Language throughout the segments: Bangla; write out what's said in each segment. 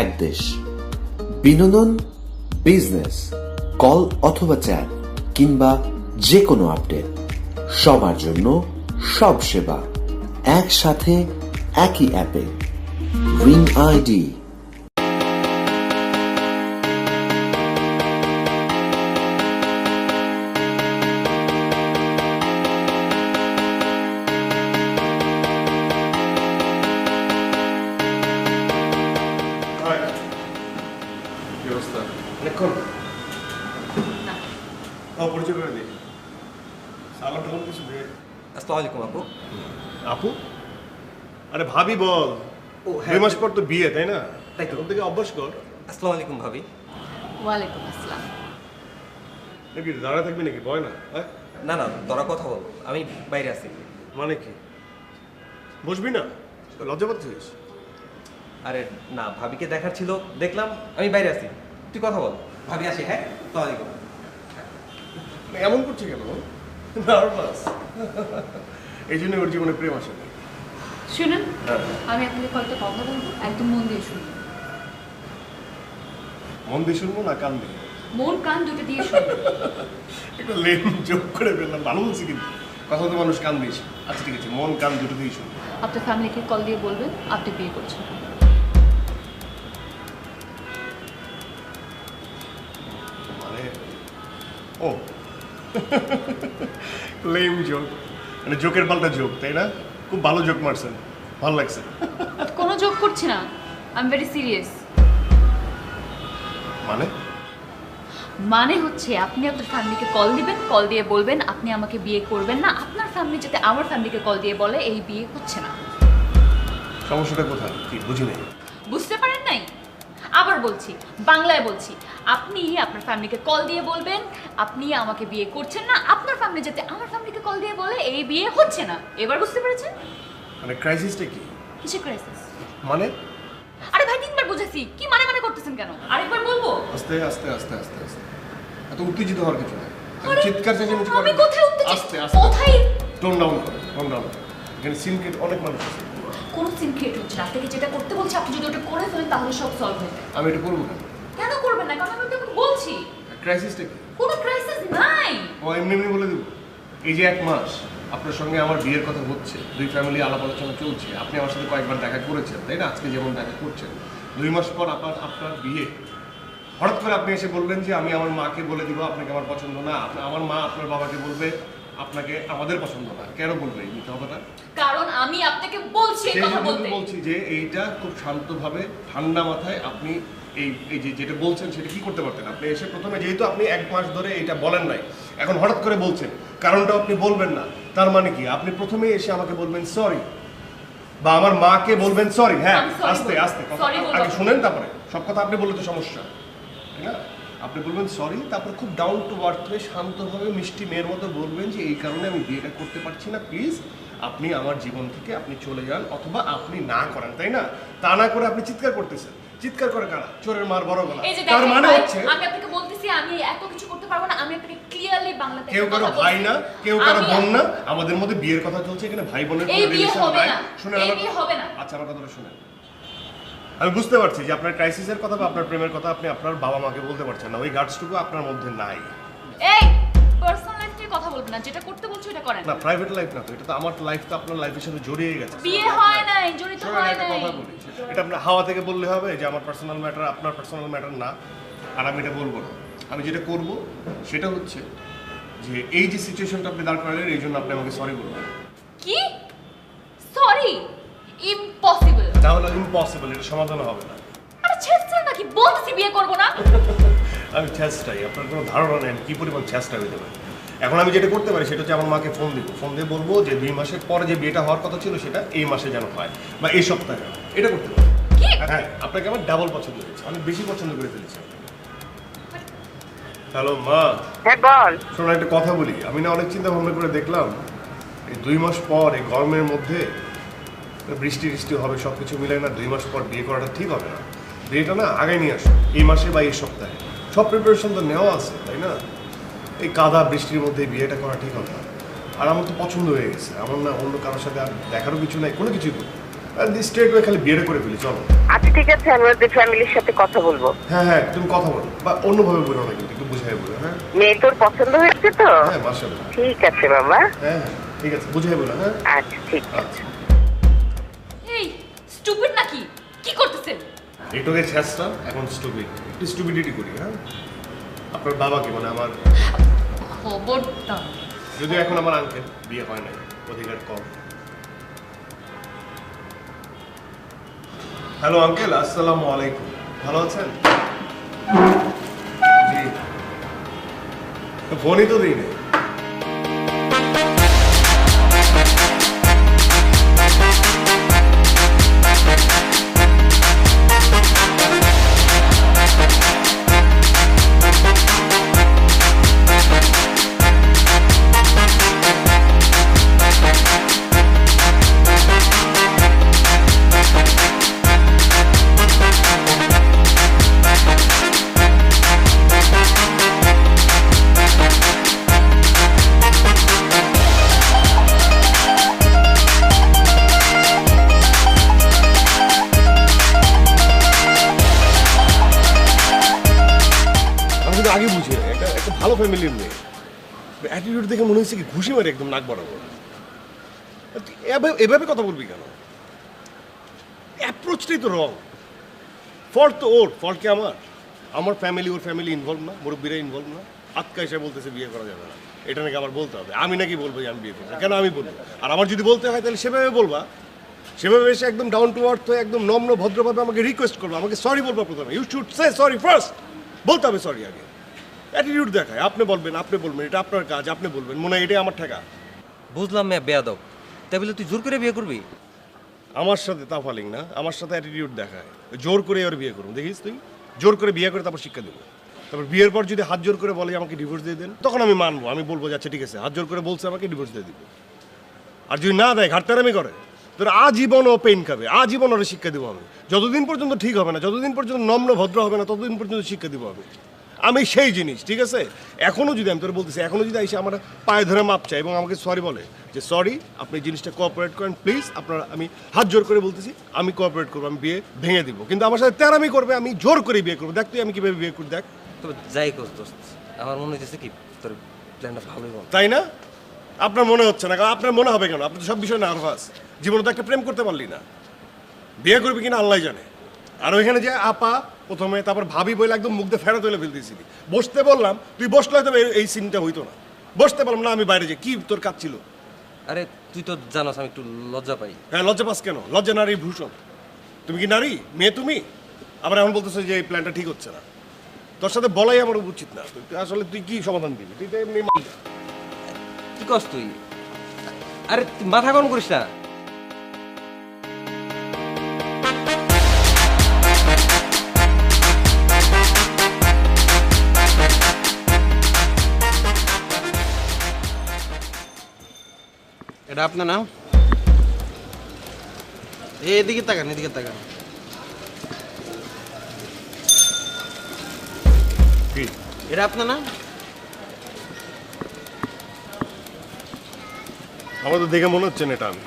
এক দেশ। বিনোদন, বিজনেস, কল অথবা চ্যাট কিংবা যে কোনো আপডেট, সবার জন্য সব সেবা একসাথে একই অ্যাপে। Ring ID. পরিচয় করে দিই। সালামটা বল কিছু দে। আসসালামু আলাইকুম আপু। আপু? আরে ভাবি বল। ও হ্যাঁ, 2 মাস পর তো বিয়ে, তাই না? তাই তো। ওর থেকে অভ্যাস কর। আসসালামু আলাইকুম ভাবি। ওয়ালাইকুম আসসালাম। নাকি দাঁড়া থাকবি নাকি? ভয় না? হ্যাঁ? না না, তোরা কথা বল, আমি বাইরে আছি। মানে কি? বসবি না? লজ্জা পাচ্ছিস? আরে না, ভাবিকে দেখার ছিল, দেখলাম, আমি বাইরে আছি, তুই কথা বল। ভাবি আসি। হ্যাঁ, আসসালামু আলাইকুম। মানে এমন করছে কেন? নার্ভাস। এই জন্য ওর জীবনে প্রেম আসে না। শুনুন, হ্যাঁ। আমি আপনাকে কয়েকটা কথা বলবো, একদম মন দিয়ে শুনুন। মন দিয়ে শুনবো না কান দিয়ে? মন কান দুটো দিয়ে শুনুন। একটা লেম যোগ করে ফেললাম, ভালো বলছি কিন্তু। কথা তো মানুষ কান দিয়েছে। আচ্ছা ঠিক আছে, মন কান দুটো দিয়ে শুনবো। আপনার ফ্যামিলিকে কল দিয়ে বলবেন আপনি বিয়ে করছেন। মানে ও লেম জোক, মানে জোকের পাল্টা জোক, তাই না? খুব ভালো জোক মারছেন, ভালো লাগছে। কোনো জোক করছি না, আই এম ভেরি সিরিয়াস। মানে মানে হচ্ছে আপনি আপনার ফ্যামিলিকে কল দিবেন, কল দিয়ে বলবেন আপনি আমাকে বিয়ে করবেন না। আপনার ফ্যামিলি যাতে আমার ফ্যামিলিকে কল দিয়ে বলে এই বিয়ে হচ্ছে না। সমস্যাটা কোথায়? কি বুঝি নাই। বুঝতে পারেন নাই? আবার বলছি, বাংলায় বলছি, আপনি আপনার ফ্যামিলিকে কল দিয়ে বলবেন আপনি আমাকে বিয়ে করছেন না। আপনার ফ্যামিলি যাতে আমার ফ্যামিলিকে কল দিয়ে বলে এই বিয়ে হচ্ছে না। এবার বুঝতে পেরেছেন? মানে ক্রাইসিসটা কি? কিসের ক্রাইসিস? মানে আরে ভাই, তিনবার বুঝেছি, কি মানে মানে করতেছেন কেন? আরেকবার বলবো? আস্তে আস্তে আস্তে আস্তে আস্তে, এত উত্তেজিত হওয়ার কিছু নাই। আরে, চিৎকার চেঁচামেচি আমি করেন। কোথায় উত্তেজিত? আস্তে আস্তে, কোথায়? টোন ডাউন করো, টোন ডাউন। এখানে সিনক্রেট অনেক মানুষ আছে। কোনো সিন ক্রিয়েট হচ্ছে না। আপনাকে যেটা করতে বলছি আপনি যদি ওটা করে ফেলেন তাহলে সব সলভ হয়ে যাবে। আমি এটা করবো কেন? কেন করবেন না? কারণ আমি আপনাকে বলছি ক্রাইসিসটা কি? কোনো ক্রাইসিস নাই। ও এমনি এমনি বলে দেবো? এই যে 1 মাস আপনার সঙ্গে আমার বিয়ের কথা হচ্ছে, 2 ফ্যামিলি আলাপ আলোচনা চলছে, আপনি আমার সাথে কয়েকবার দেখা করেছেন, তাই না? আজকে যেমন দেখা করছেন, 2 মাস পর আপনার বিয়ে, হঠাৎ করে আপনি এসে বললেন যে আমি আমার মাকে বলে দিব আপনাকে আমার পছন্দ না, আমার মা আপনার বাবাকে বলবে আপনাকে আমাদের পছন্দ না। কেন বলবে এই মিথ্যা কথাটা? কারণ আমি আপনাকে বলছি এই সেই কথা জন্য বলতে। বলছি যে এইটা খুব শান্তভাবে ঠান্ডা মাথায় আপনি এই যে যেটা বলছেন সেটা কি করতে পারতেন? আপনি এসে প্রথমে, যেহেতু আপনি 1 মাস ধরে এটা বলেন নাই, এখন হঠাৎ করে বলছেন, কারণটা আপনি বলবেন না, তার মানে কি? আপনি প্রথমেই এসে আমাকে বলবেন সরি, বা আমার মাকে বলবেন সরি। হ্যাঁ, আমি sorry আস্তে বলবো। আস্তে কথা Sorry বলবো। আগে শুনেন, তারপরে সব কথা আপনি বললে তো সমস্যা, তাই না? আপনি বলবেন সরি, তারপর খুব ডাউন টু আর্থ হয়ে শান্তভাবে মিষ্টি মেয়ের মতো বলবেন যে এই কারণে আমি বিয়েটা করতে পারছি না, প্লিজ আপনি আমার জীবন থেকে আপনি চলে যান, অথবা আপনি না করেন, তাই না? তা না করে আপনি চিৎকার করতেছেন। চিৎকার করে কারা? চোরের মার বড় গলা। এই যে তার দেখেন মানে ভাই, হচ্ছে আমি আপনাকে বলতেছি আমি এত কিছু করতে পারবো না। আমি আপনাকে ক্লিয়ারলি বাংলাতে কেউ কারো ভাই না, কেউ কারো বোন না, আমাদের মধ্যে বিয়ের কথা চলছে, এখানে ভাই বোনের এই কোনো বিয়ে রিলেশন হবে নাই। না। শুনেন এই আমার, বিয়ে হবে না। আচ্ছা আমার কথাটা শুনেন। আমি বুঝতে পারছি যে আপনার ক্রাইসিসের কথা বা আপনার প্রেমের কথা আপনি আপনার বাবা মাকে বলতে পারছেন না, ওই গার্ডসটুকু আপনার মধ্যে নাই। এই পার্সোনাল লাইফ নিয়ে কথা বলবেন না, যেটা করতে বলছো এটা করেন। না, প্রাইভেট লাইফ না তো, এটা তো আমার লাইফ, তো আপনার লাইফের সাথে জড়িয়ে গেছে। বিয়ে হয় নাই, জড়িত শোনেন, হয় একটা নাই। কথা বলি, এটা আপনার হাওয়া থেকে বললে হবে যে আমার পার্সোনাল ম্যাটার আপনার পার্সোনাল ম্যাটার না, আর আমি এটা বলবো না। আমি যেটা করব সেটা হচ্ছে যে এই যে সিচুয়েশনটা আপনি দাঁড় করালেন, এই জন্য আপনি আমাকে সরি বলবেন। কি? সরি? ইম্পসিবল। তাহলে ইম্পসিবল, এটা সমাধান হবে না। আরে ছেড়ছে নাকি? বলছি বিয়ে করব না। আমি চেষ্টাই, আপনার কোনো ধারণা নেই আমি কি পরিমাণ চেষ্টা হইতে পারি। এখন আমি যেটা করতে পারি সেটা হচ্ছে আমার মাকে ফোন দিব, ফোন দিয়ে বলবো যে 2 মাসের পরে যে বিয়েটা হওয়ার কথা ছিল সেটা এই মাসে যেন হয়, বা এই সপ্তাহে। এটা করতে পারি। কি? হ্যাঁ, আপনাকে আমার ডাবল পছন্দ হয়েছে, অনেক বেশি পছন্দ করে ফেলেছি। হ্যালো মা। হ্যাঁ বল। শোনো, একটা কথা বলি, আমি না অনেক চিন্তা ভাবনা করে দেখলাম এই 2 মাস পর এই গরমের মধ্যে বৃষ্টি টিষ্টি হবে, সব কিছু মিলে না 2 মাস পর বিয়ে করাটা ঠিক হবে না। বিয়েটা না আগে নিয়ে আসো, এই মাসে বা এই সপ্তাহে। সব প্রিপারেশন তো নেওয়া আছে, তাই না? এই কাদা বৃষ্টির মধ্যে বিয়েটা করা ঠিক হবে না। আর আমার তো পছন্দ হয়ে গেছে, আমার না অন্য কারোর সাথে আর দেখারও কিছু নাই, কোনো কিছুই করবো। স্ট্রেট ওয়ে খালি বিয়েটা করে ফেলি, চলো। আচ্ছা ঠিক আছে, আমি ওদের ফ্যামিলির সাথে কথা বলবো। হ্যাঁ, তুমি কথা বলো, বা অন্যভাবে বলো না, কিন্তু একটু বুঝাই বলো। হ্যাঁ মেয়ে তোর পছন্দ হয়েছে তো? হ্যাঁ, মাশাআল্লাহ। ঠিক আছে বাবা। হ্যাঁ, ঠিক আছে, বুঝাই বলো। হ্যাঁ, আচ্ছা ঠিক আছে। আচ্ছা। এই স্টুপিড নাকি? কি করতেছেন? এটুকে ছেঁচটা, এখন স্টুপিড, একটু স্টুপিডিটি করি। হ্যাঁ, আপনার বাবাকে, মানে আমার, খবরদার। যদিও এখন আমার আঙ্কেল, বিয়ে হয় নাই, অধিকার কম। হ্যালো আঙ্কেল, আসসালামু আলাইকুম, ভালো আছেন? জি, ফোনই তো দিই নাই। আমি তো আগে বুঝি না, একটা ভালো ফ্যামিলির মেয়ে, অ্যাটিটিউড দেখে মনে হচ্ছে কি ঘুষি মারে একদম নাক বরাবর। এভাবে কথা বলবি কেন? অ্যাপ্রোচটাই তো রং। ফল্ট তো ওর, ফল্ট কি আমার? আমার ফ্যামিলি, ওর ফ্যামিলি ইনভলভ না, মুরব্বীরা ইনভলভ না। আজকা এসে বলতেছে বিয়ে করা যাবে না, এটা নাকি আমার বলতে হবে। আমি নাকি বলবো যে আমি বিয়ে করবো? কেন আমি বলবো? আর আমার যদি বলতে হয় তাহলে সেভাবে বলবা, সেভাবে এসে একদম ডাউন টু আর্থ হয়ে একদম নম্র ভদ্রভাবে আমাকে রিকোয়েস্ট করবো, আমাকে সরি বলবো প্রথমে। You should say sorry first, বলতে হবে সরি আগে। অ্যাটিটিউড দেখায়, আপনি বলবেন, এটা আপনার কাজ, আপনি বলবেন, মনে হয় এটাই আমার ঠেকা। বুঝলাম মেয়ে বেয়াদব, তাই বলে তুই জোর করে বিয়ে করবি? আমার সাথে তাফালিং না, আমার সাথে অ্যাটিটিউড দেখায়, জোর করে ওর বিয়ে করুন। দেখিস তুই, জোর করে বিয়ে করে তারপর শিক্ষা দেবো। তারপর বিয়ের পর যদি হাত জোর করে বলে আমাকে ডিভোর্স দিয়ে দেন, তখন আমি মানবো, আমি বলবো যে আচ্ছা ঠিক আছে, হাত জোর করে বলছে আমাকে, ডিভোর্স দিয়ে দিব। আর যদি না দেয়, ঘাটতারামি করে, তোর আজীবন ও পেইন খাবে, আজীবন ওরা শিক্ষা দেবো আমি। যতদিন পর্যন্ত ঠিক হবে না, যতদিন পর্যন্ত নম্র ভদ্র হবে না, ততদিন পর্যন্ত শিক্ষা দিব আমি সেই জিনিস। ঠিক আছে, এখনও যদি আমি তোর বলতেছি, এখনও যদি এসে আমার পায়ে ধরে মাপ চায় এবং আমাকে সরি বলে যে সরি, আপনি জিনিসটা কোঅপারেট করেন প্লিজ, আপনার, আমি হাত জোর করে বলতেছি, আমি কোঅপারেট করবো, আমি বিয়ে ভেঙে দিব। কিন্তু আমার সাথে তেরামি করবে, আমি জোর করে বিয়ে করবো। দেখ তুই আমি কীভাবে বিয়ে করি, দেখ। তবে যাই কর দোস্ত, আমার মনে হচ্ছে কি তোর প্ল্যানটা ভালোই বল। তাই না? আপনার মনে হচ্ছে না? কারণ আপনার মনে হবে কেন? আপনি তো সব বিষয়ে নার্ভাস। জীবনে তো একটা প্রেম করতে পারলি না, বিয়ে করবি কিনা আল্লাহ জানে। আর ওইখানে যে আপা প্রথমে, তারপর ভাবি বলে একদম মুখ দিয়ে ফেরা তুলে ফেলতেছিলি। বসতে বললাম, তুই বসলে হয়তো এই সিনটা হইতো না। বসতে বললাম না, আমি বাইরে যাই। কি তোর কাজ ছিল? আরে তুই তো জানাস আমি একটু লজ্জা পাই। হ্যাঁ, লজ্জা পাস কেন? লজ্জা নারীর ভূষণ। তুমি কি নারী? মেয়ে তুমি? আবার এখন বলতেছো যে এই প্ল্যানটা ঠিক হচ্ছে না। তোর সাথে বলাই আমার উচিত না। তুই আসলে তুই কি সমাধান দিবি? তুই তো এমনি কি কস তুই? আরে তুই মাথা গরম করিস না। এটা আপনার নাম? এদিকে তাকান, এদিকে তাকান। কি এটা আপনার নাম? আমার তো দেখে মনে হচ্ছে না এটা আমি।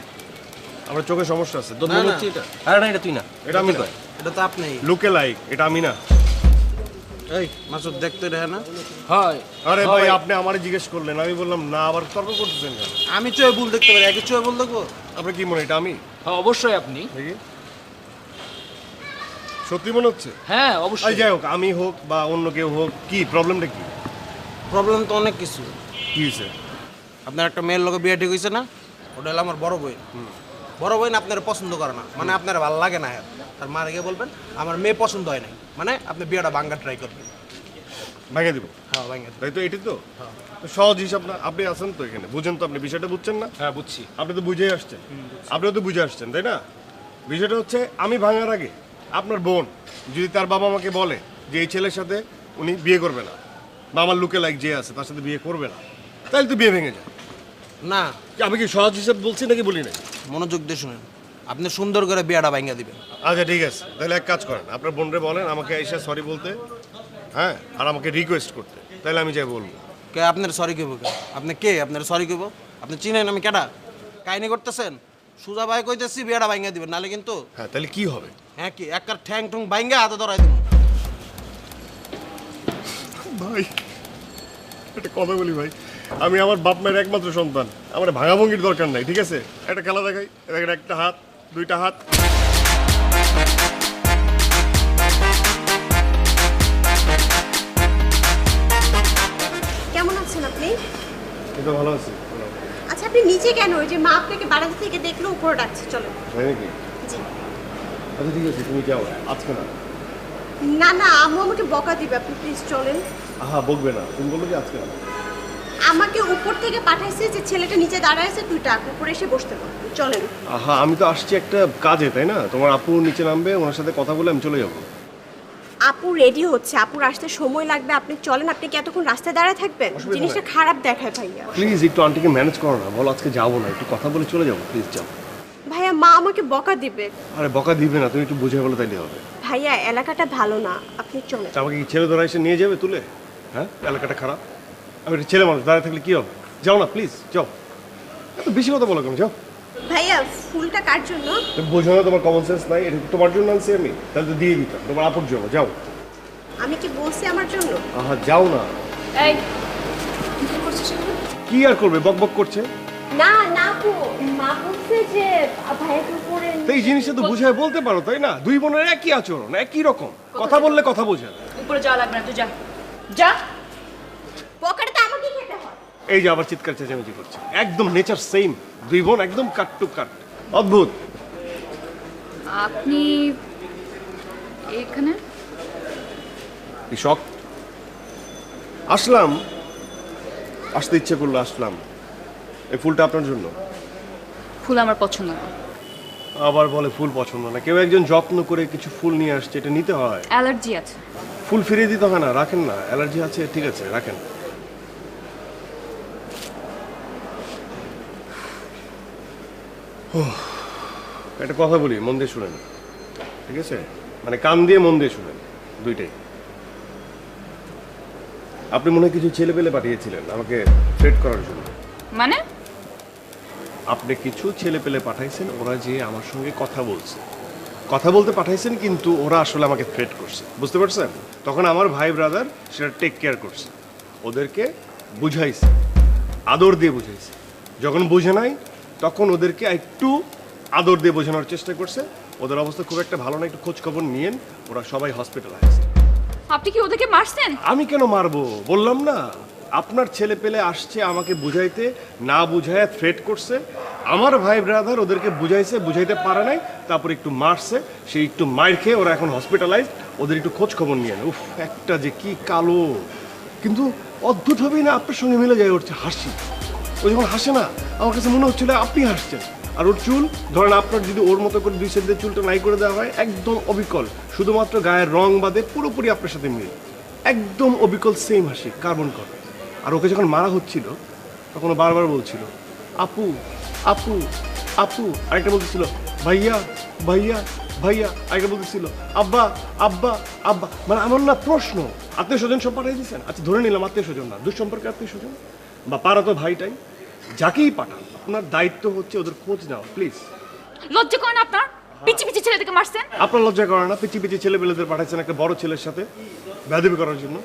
আমার চোখে সমস্যা আছে। তোর না, মনে না। হচ্ছে এটা? আরে না, এটা তুই না, এটা আমি না। এটা তো আপনি। লুকে লাইক, এটা আমি না। এই মাসুদ, দেখতে রে না? হয় আরে ভাই, আপনি আমারে জিজ্ঞেস করলেন, আমি বললাম না, আবার তর্ক করতেছেন কেন? আমি চয়ে ভুল দেখতে পারি, একই চয়ে ভুল দেখবো? আপনার কি মনে হয় এটা আমি? হ্যাঁ অবশ্যই আপনি। দেখি, সত্যি মনে হচ্ছে? হ্যাঁ আই অবশ্যই। যাই হোক, আমি হোক বা অন্য কেউ হোক, কি প্রবলেমটা কি? প্রবলেম তো অনেক কিছু। কি হয়েছে? আপনার একটা মেয়ের লোকে বিয়ে ঠিক হয়েছে না? ওটা হলো আমার বড় বোন। বড় বোন আপনার পছন্দ করে না, মানে আপনার ভালো লাগে না। তার মারে গিয়ে বলবেন আমার মেয়ে পছন্দ হয় নাই, মানে আপনি বিয়েটা ভাঙ্গা ট্রাই করবেন। ভেঙে দিব? হ্যাঁ ভাঙ্গা। তাই তো, এটি তো তো সহজ হিসাব না? আপনি আছেন তো এখানে, বুঝেন তো? আপনি বিষয়টা বুঝছেন না? হ্যাঁ বুঝছি। আপনি তো বুঝেই আসছেন, আপনিও তো বুঝে আসছেন, তাই না? বিষয়টা হচ্ছে, আমি ভাঙার আগে আপনার বোন যদি তার বাবা আমাকে বলে যে এই ছেলের সাথে উনি বিয়ে করবে না, বা আমার লুকে লাইক যে আছে তার সাথে বিয়ে করবে না, তাহলে তো বিয়ে ভেঙে যায়। না, আমি কি সহজ হিসাব বলছি নাকি বলি নাই? মনোযোগ দিয়ে শুনেন, আপনি সুন্দর করে বিয়েটা ভাঙ্গা দিবেন। আচ্ছা ঠিক আছে, তাহলে এক কাজ করেন, আপনার বোনরে বলেন আমাকে এসে সরি বলতে, হ্যাঁ, আর আমাকে রিকোয়েস্ট করতে, তাহলে আমি যাই বলবো। কে আপনার সরি কেবো? আপনি কে? আপনার সরি কেবো? আপনি চিনেন আমি কেডা? কাহিনী করতেছেন? সুজা ভাই কইতেছি বিয়েটা ভাঙ্গা দিবেন, নাহলে কিন্তু হ্যাঁ তাহলে কি হবে? হ্যাঁ কি একবার ঠ্যাং ঠুং ভাঙ্গা হাতে ধরাই দিব। ভাই একটা কথা বলি ভাই, আমি আমার বাপ মায়ের একমাত্র সন্তান, আমার ভাঙাভঙ্গির দরকার নাই, ঠিক আছে? একটা খেলা দেখাই, দেখেন একটা হাত, দুইটা হাত। কেমন আছেন আপনি? এটা ভালো আছে। আচ্ছা আপনি নিচে কেন? ওই যে মা আপনাকে বারান্দা থেকে দেখলো, উপরে ডাকছে, চলো। তাই নাকি? জি। আচ্ছা ঠিক আছে, তুমি যাও, আজকে না। না না, আম্মু আমাকে বকা দিবে, আপনি প্লিজ চলেন। আহা বকবে না, তুমি বললো যে আজকে না। আমাকে উপর থেকে পাঠাইছে যে ছেলেটা নিচে দাঁড়ায় আছে, তুই ডাক, উপরে এসে বসতে পার, চলেন। আহা আমি তো আসছি একটা কাজে, তাই না? তোমার আপু নিচে নামবে, ওনার সাথে কথা বলে আমি চলে যাবো। আপু রেডি হচ্ছে, আপুর আসতে সময় লাগবে, আপনি চলেন। আপনি কি এতক্ষণ রাস্তায় দাঁড়ায় থাকবেন? অসুবিধা জিনিসটা নাই। খারাপ দেখায় ভাইয়া। প্লিজ একটু আন্টিকে ম্যানেজ করো না, বলো আজকে যাবো না, একটু কথা বলে চলে যাবো, প্লিজ যাও। ভাইয়া মা আমাকে বকা দিবে। আরে বকা দিবে না, তুমি একটু বুঝে বলো তাইলে হবে। ভাইয়া এলাকাটা ভালো না, আপনি চলেন। তা আমাকে কি ছেলে ধরা এসে নিয়ে যাবে তুলে? হ্যাঁ এলাকাটা খারাপ, আমি একটা ছেলে মানুষ, দাঁড়িয়ে থাকলে কি হবে? যাও না প্লিজ, যাও। এত বেশি কথা বলো কেন, যাও। ভাইয়া ফুলটা কার জন্য? তুমি বোঝো না, তোমার কমন সেন্স নাই, এটা তোমার জন্য আনছি আমি, তাহলে তো দিয়ে দিতাম, তোমার আপুর জন্য, যাও। আমি কি বলছি আমার জন্য? আহা যাও না। এই কি করছিস এখানে? কি আর করবে, বক বক করছে। না না আপু, মা বলছে যে ভাইয়াকে উপরে। তো এই জিনিসটা তো বুঝায় বলতে পারো, তাই না? দুই বোনের একই আচরণ, একই রকম, কথা বললে কথা বোঝে না। উপরে যাওয়া লাগবে না, তুই যা যা। বকাটা তো আমাকে খেতে হয়। এই যে আবার চিৎকার চেঁচামেচি করছে, একদম নেচার সেম, দুই বোন একদম কাট টু কাট, অদ্ভুত। আপনি এখানে? শখ আসলাম, আসতে ইচ্ছে করলো, আসলাম। এই ফুলটা আপনার জন্য। ফুল আমার পছন্দ না। আবার বলে ফুল পছন্দ না, কেউ একজন যত্ন করে কিছু ফুল নিয়ে আসছে, এটা নিতে হয়। অ্যালার্জি আছে। ফুল ফিরিয়ে দিতে হয় না, রাখেন না, অ্যালার্জি আছে, ঠিক আছে রাখেন। একটা কথা বলি, মন দিয়ে শুনেন, ঠিক আছে? মানে কান দিয়ে মন দিয়ে শুনেন, দুইটাই। আপনি মনে হয় কিছু ছেলে পেলে পাঠিয়েছিলেন আমাকে থ্রেট করার জন্য। মানে? আপনি কিছু ছেলে পেলে পাঠাইছেন, ওরা যে আমার সঙ্গে কথা বলছে, কথা বলতে পাঠাইছেন, কিন্তু ওরা আসলে আমাকে থ্রেট করছে, বুঝতে পারছেন? তখন আমার ভাই ব্রাদার সেটা টেক কেয়ার করছে, ওদেরকে বুঝাইছে, আদর দিয়ে বুঝাইছে। যখন বুঝে নাই তখন ওদেরকে একটু আদর দিয়ে বোঝানোর চেষ্টা করছে। ওদের অবস্থা খুব একটা ভালো না, একটু খোঁজ খবর নিয়েন, ওরা সবাই হসপিটালাইজড। আপনি কি ওদেরকে মারছেন? আমি কেন মারবো, বললাম না, আপনার ছেলে পেলে আসছে আমাকে বুঝাইতে, না বুঝায় থ্রেট করছে। আমার ভাই ব্রাদার ওদেরকে বুঝাইছে, বুঝাইতে পারে নাই, তারপর একটু মারছে, সেই একটু মার খেয়ে ওরা এখন হসপিটালাইজড। ওদের একটু খোঁজ খবর নিয়ে উফ, একটা যে কি কালো, কিন্তু অদ্ভুতভাবেই না আপনার সঙ্গে মিলে যায় ওর হাসি। ও যখন হাসে না, আমার কাছে মনে হচ্ছিল আপনি হাসছেন। আর ওর চুল ধরেন, আপনার যদি ওর মতো করে দুই সাইডের চুলটা নাই করে দেওয়া হয়, একদম অবিকল, শুধুমাত্র গায়ের রং বাদে পুরোপুরি আপনার সাথে মিল, একদম অবিকল সেম হাসি, কার্বন কর। আর ওকে যখন মারা হচ্ছিল তখন ও বারবার বলছিল আপু আপু আপু, আরেকটা বলতেছিল ভাইয়া ভাইয়া ভাইয়া, আরেকটা বলতেছিল আব্বা আব্বা আব্বা। মানে আমার না প্রশ্ন, আত্মীয় স্বজন সব পাঠিয়ে দিচ্ছেন, আচ্ছা ধরে নিলাম আত্মীয় স্বজন না, দুঃসম্পর্কে আত্মীয় স্বজন বা পাড়া তো ভাইটাই, যাকেই পাঠান আপনার দায়িত্ব হচ্ছে ওদের খোঁজ নেওয়া, প্লিজ। লজ্জা করেন আপনার? পিচি পিচি ছেলেদেরকে মারছেন? আপনার লজ্জা করে না? পিচি পিচি ছেলে পেলেদের পাঠাচ্ছেন একটা বড় ছেলের সাথে বেয়াদবি করার জন্য।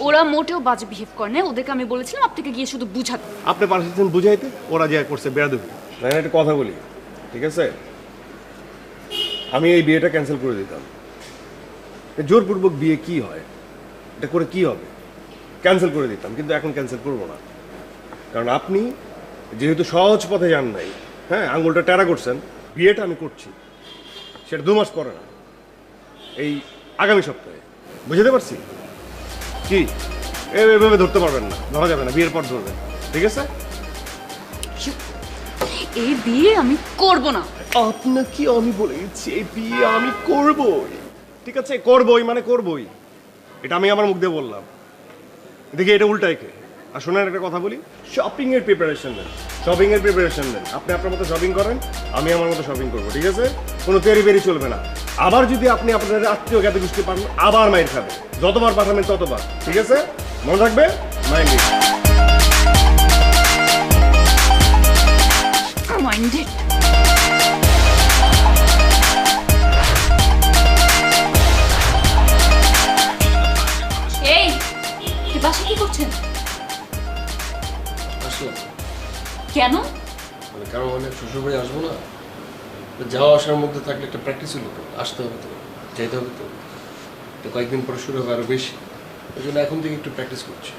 ওরা মোটেও বাজে বিহেভ করে না, ওদেরকে আমি বলেছিলাম আপনাকে গিয়ে শুধু বুঝাতে। আপনি পাঠাচ্ছেন বুঝাইতে, ওরা যা করছে বেয়াদবি। না একটা কথা বলি, ঠিক আছে? আমি এই বিয়েটা ক্যান্সেল করে দিতাম। জোরপূর্বক বিয়ে কি হয়, এটা করে কি হবে? ক্যান্সেল করে দিতাম, কিন্তু এখন ক্যান্সেল করবো না। কারণ আপনি যেহেতু সহজ পথে যান নাই, হ্যাঁ আঙুলটা টেরা করছেন, বিয়েটা আমি করছি, সেটা 2 মাস পরে না, এই আগামী সপ্তাহে। বুঝতে পারছি কি? এভাবে ধরতে পারবেন না, ধরা যাবে না, বিয়ের পর ধরবেন, ঠিক আছে? এই বিয়ে আমি করব না। আপনাকে আমি বলে দিচ্ছি, এই বিয়ে আমি করবই, ঠিক আছে? করবই মানে করবই, এটা আমি আমার মুখ দিয়ে বললাম। দেখি এটা উল্টায় কে? আর শোনেন একটা কথা বলি, শপিং এর প্রিপারেশন নেন, শপিং এর প্রিপারেশন নেন। আপনি আপনার মতো শপিং করেন, আমি আমার মতো শপিং করবো, ঠিক আছে? কোনো তেরি বেরি চলবে না। আবার যদি আপনি আপনাদের আত্মীয় জ্ঞাতি গোষ্ঠী পান, আবার মাইর খাবে, যতবার পাঠাবেন ততবার, ঠিক আছে? মনে রাখবে, মাইন্ড মাইন্ডেড। মানে কারণ অনেক শ্বশুরবাড়ি আসবো না, তো যাওয়া আসার মধ্যে থাকলে একটা প্র্যাকটিস হলো তো, আসতে হবে তো, যাইতে হবে তো, তো কয়েকদিন পরে শুরু হবে আরও বেশি। ওই জন্য এখন থেকে একটু প্র্যাকটিস করছি।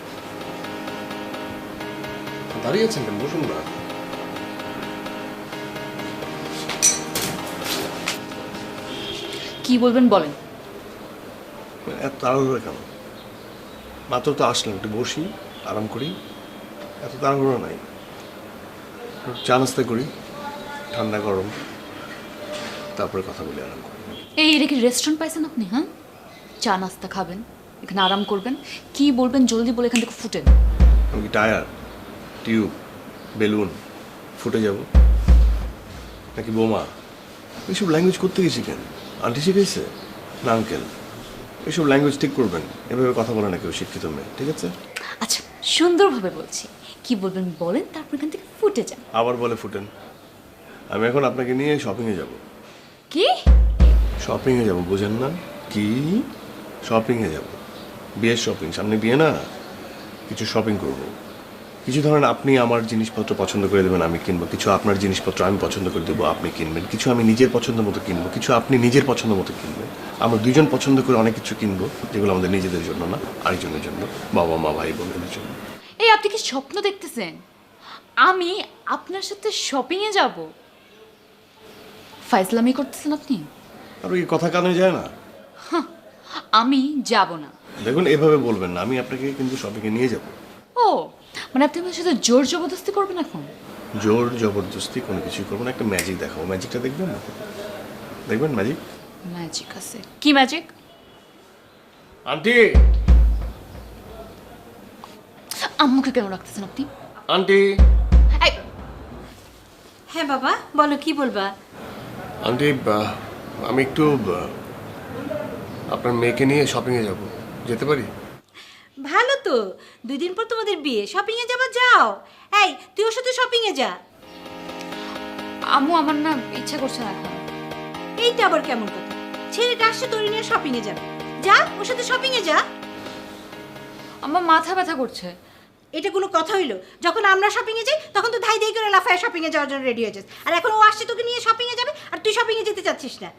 দাঁড়িয়ে আছেন কেন, বসুন না। কি বলবেন বলেন। এত তাড়াহুড়ো কেন? মাত্র তো আসলাম, একটু বসি, আরাম করি, এত তাড়াহুড়ো নাই। চা নাস্তা করি, ঠান্ডা গরম, তারপরে কথা বলি, আরাম করি। এটা কি রেস্টুরেন্ট পাইছেন আপনি? হ্যাঁ, চা নাস্তা খাবেন, এখানে আরাম করবেন, কি বলবেন জলদি বলে এখান থেকে ফুটেন। আমি কি টায়ার, টিউব, বেলুন ফুটে যাব নাকি বোমা? এইসব ল্যাঙ্গুয়েজ করতে গেছি কেন? আন্টি শিখেছে না আঙ্কেল? এইসব ল্যাঙ্গুয়েজ ঠিক করবেন, এভাবে কথা বলে না কেউ শিক্ষিত মেয়ে, ঠিক আছে? আচ্ছা, সুন্দরভাবে বলছি, কি বলবেন বলেন, তারপর এখান থেকে ফুটে যান। আবার বলে ফুটেন? আমি এখন আপনাকে নিয়ে শপিংয়ে যাব। কি? শপিংয়ে যাব, বোঝেন না কি? শপিংয়ে যাব, বিয়ের শপিং, সামনে বিয়ে না, কিছু শপিং করব। কিছু ধরেন আপনি আমার জিনিসপত্র পছন্দ করে দেবেন, আমি কিনবো। কিছু আপনার জিনিসপত্র আমি পছন্দ করে দেবো, আপনি কিনবেন। কিছু আমি নিজের পছন্দ মতো কিনবো, কিছু আপনি নিজের পছন্দ মতো কিনবেন। আমরা দুইজন পছন্দ করে অনেক কিছু কিনবো, যেগুলো আমাদের নিজেদের জন্য না, আরেকজনের জন্য, বাবা মা ভাই বোনদের জন্য। এই আপনি কি স্বপ্ন দেখতেছেন আমি আপনার সাথে শপিংয়ে যাব? ফাইজলামি করতেছেন আপনি। আর ওই কথা কানে যায় না। আমি যাব না। দেখুন, এভাবে বলবেন না, আমি আপনাকে কিন্তু শপিংয়ে নিয়ে যাব। ও, মানে আপনি আমার সাথে জোর জবরদস্তি করবেন এখন? জোর জবরদস্তি কোনো কিছুই করবো না, একটা ম্যাজিক দেখাবো। ম্যাজিকটা দেখবেন না? দেখবেন ম্যাজিক? ম্যাজিক আছে? কি ম্যাজিক? আন্টি, আম্মুকে কেন রাখতেছেন আপনি? আন্টি, এই, হ্যাঁ বাবা, বলো কি বলবা? আন্টি, আমি একটু আপনার মেয়েকে নিয়ে শপিংয়ে যাব, যেতে পারি? ভালো তো, 2 দিন পর তোমাদের বিয়ে, শপিং এ যাবা, যাও। এই তুই ওর সাথে শপিং এ যা। আম্মু আমার না ইচ্ছা করছে না এখন। এইটা আবার কেমন কথা? ছেলেটা আসছে তোর নিয়ে শপিং এ যাবে, যা ওর সাথে শপিং এ যা। আমার মাথা ব্যথা করছে। এটা কোনো কথা হইলো? যখন আমরা শপিং এ যাই তখন তো ধাই ধাই করে লাফায় শপিং এ যাওয়ার জন্য রেডি হয়ে যাস, আর এখন ও আসছে তোকে নিয়ে শপিং এ যাবে আর তুই শপিং এ যেতে চাচ্ছিস না।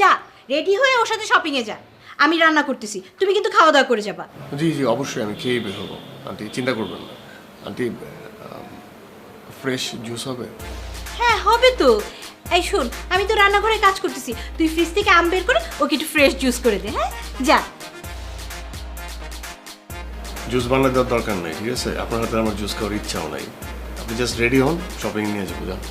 যা রেডি হয়ে ওর সাথে শপিং এ যা, আমি রান্না করতেছি, তুমি কিন্তু খাওয়া দাওয়া করে যাবা। জি জি, অবশ্যই আমি খেয়েই বের হবো, আন্টি চিন্তা করবেন না। আন্টি, ফ্রেশ জুস হবে? হ্যাঁ হবে তো। এই শোন, আমি তো রান্নাঘরে কাজ করতেছি, তুই ফ্রিজ থেকে আম বের করে ওকে একটু ফ্রেশ জুস করে দে। হ্যাঁ যা। জুস বানাতে দেওয়ার দরকার নেই, ঠিক আছে? আপনার হাতে আমার জুস খাওয়ার ইচ্ছাও নাই। আপনি জাস্ট রেডি হন, শপিং নিয়ে যাবো, যান।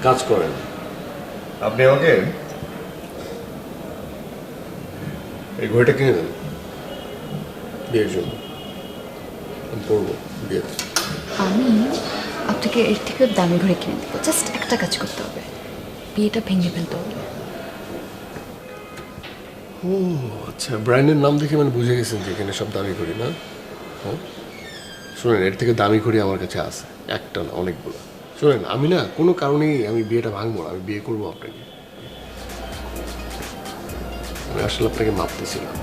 কাজ করেন আপনি, আমাকে এই ঘড়িটা কিনে দেন বিয়ের জন্য, আমি পড়বো বিয়েতে। আমি আপনাকে এর থেকে দামি ঘরে কিনে দেবো, জাস্ট একটা কাজ করতে হবে, বিয়েটা ভেঙে ফেলতে হবে। ও আচ্ছা, ব্র্যান্ডের নাম দেখে মানে বুঝে গেছেন যে এখানে সব দামি ঘড়ি না? হ্যাঁ শোনেন, এর থেকে দামি ঘড়ি আমার কাছে আছে, একটা না অনেকগুলো। শোনেন, আমি না কোনো কারণেই আমি বিয়েটা ভাঙবো না, আমি বিয়ে করবো আপনাকে। আমি আসলে আপনাকে মাপতেছিলাম।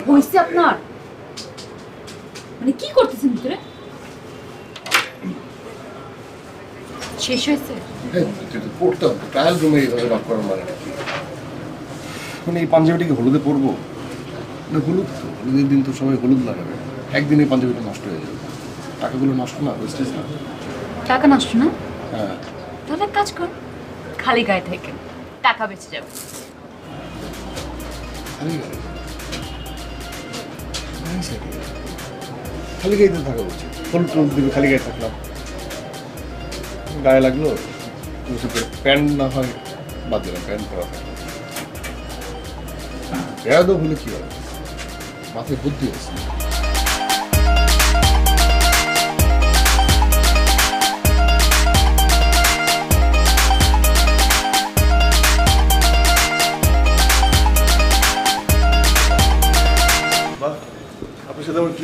হয়েছে আপনার? মানে কি করতেছেন ভিতরে? শেষ হয়েছে? পড়তাম ট্রায়াল রুমে এইভাবে বাক করার মানে কি? মানে এই পাঞ্জাবিটাকে হলুদে পরবো না? হলুদ তো, হলুদের দিন তো সবাই হলুদ লাগাবে, একদিন এই পাঞ্জাবিটা নষ্ট হয়ে যাবে। টাকাগুলো নষ্ট না, ওয়েস্টেজ না। টাকা নষ্ট না? হ্যাঁ, তাহলে এক কাজ কর, খালি গায়ে থেকে টাকা বেঁচে যাবে। খালি গায়ে, খালি গায়ে থাকা উচিত। হলুদ টলুদ দিবে, খালি গায়ে থাকলাম, গায়ে লাগলো, প্যান্ট না হয় বাদ দিলাম, প্যান্ট পরা থাকলো। বেয়াদব হলে কি হবে? মাথায় বুদ্ধি আছে।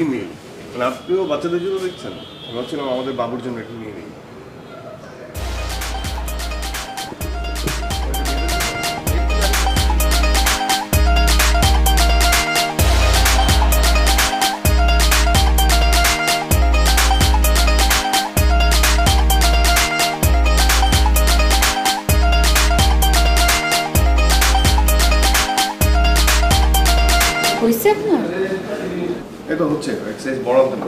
একই মেয়ে, মানে আপনিও বাচ্চাদের জন্য দেখছেন? আমি ভাবছিলাম আমাদের বাবুর জন্য একটু নিয়ে নিই। হয়েছে আপনার? এটা হচ্ছে এক্সারসাইজ বড় হতে না।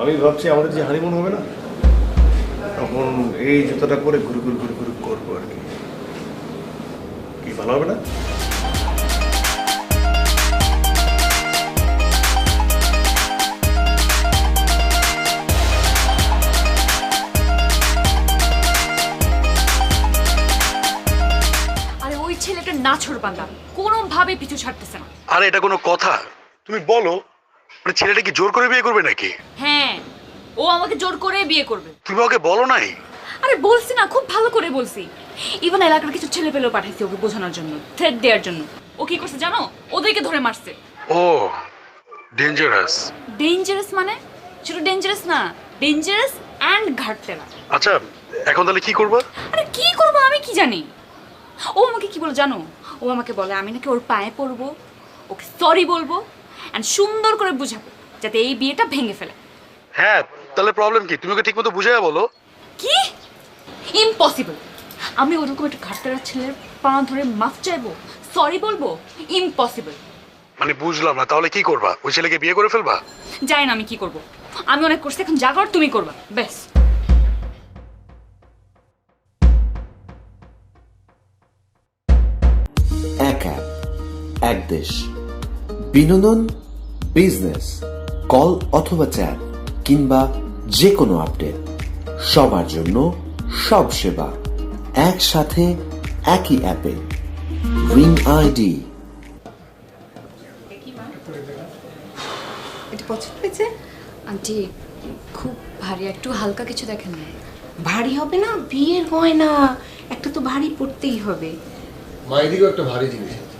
আমি ভাবছি আমাদের যে হানিমুন হবে না, তখন এই জুতোটা পরে ঘুরে ঘুরে ঘুরে ঘুরে করবো আর কি। কি ভালো হবে না? আরে ওই ছেলেটা নাছর বান্দা, কোনোভাবে পিছু ছাড়তেছে না। আরে এটা কোনো কথা? তুমি বলো, মানে ছেলেটা কি জোর করে বিয়ে করবে নাকি? হ্যাঁ, ও আমাকে জোর করে বিয়ে করবে। তুমি ওকে বলো নাই? আরে বলছি না, খুব ভালো করে বলছি। ইভেন এলাকার কিছু ছেলে পেলেও পাঠাইছি ওকে বোঝানোর জন্য, থ্রেট দেওয়ার জন্য। ও কি করছে জানো? ওদেরকে ধরে মারছে। ও ডেঞ্জারাস। ডেঞ্জারাস মানে? শুধু ডেঞ্জারাস না, ডেঞ্জারাস অ্যান্ড ঘাটতেরা। আচ্ছা এখন তাহলে কি করবা? আরে কি করবো আমি কি জানি। ও আমাকে কি বলে জানো? ও আমাকে বলে আমি নাকি ওর পায়ে পড়বো, ওকে সরি বলবো অ্যান্ড সুন্দর করে বুঝাবো যাতে এই বিয়েটা ভেঙে ফেলে। হ্যাঁ তাহলে প্রবলেম কি? তুমি ওকে ঠিক মতো বুঝাইয়া বলো। কি? ইম্পসিবল। আমি ওরকম একটা ঘাটতেরা ছেলের পা ধরে মাফ চাইবো, সরি বলবো? ইম্পসিবল। মানে বুঝলাম না, তাহলে কি করবা? ওই ছেলেকে বিয়ে করে ফেলবা? জানি না আমি কি করব। আমি অনেক করছি, এখন যা কর তুমি করবা, ব্যাস। এক অ্যাপ, এক দেশ। বিনোদন, বিজনেস, কল অথবা চ্যাট কিংবা যে কোনো আপডেট, সবার জন্য সব সেবা একসাথে একই অ্যাপে। Ring ID. এটা পছন্দ হয়েছে? আন্টি খুব ভারী, একটু হালকা কিছু দেখেন না। ভারী হবে না, বিয়ের গয়না একটা তো ভারী পড়তেই হবে। মা এদিকেও একটা ভারী জিনিস আছে।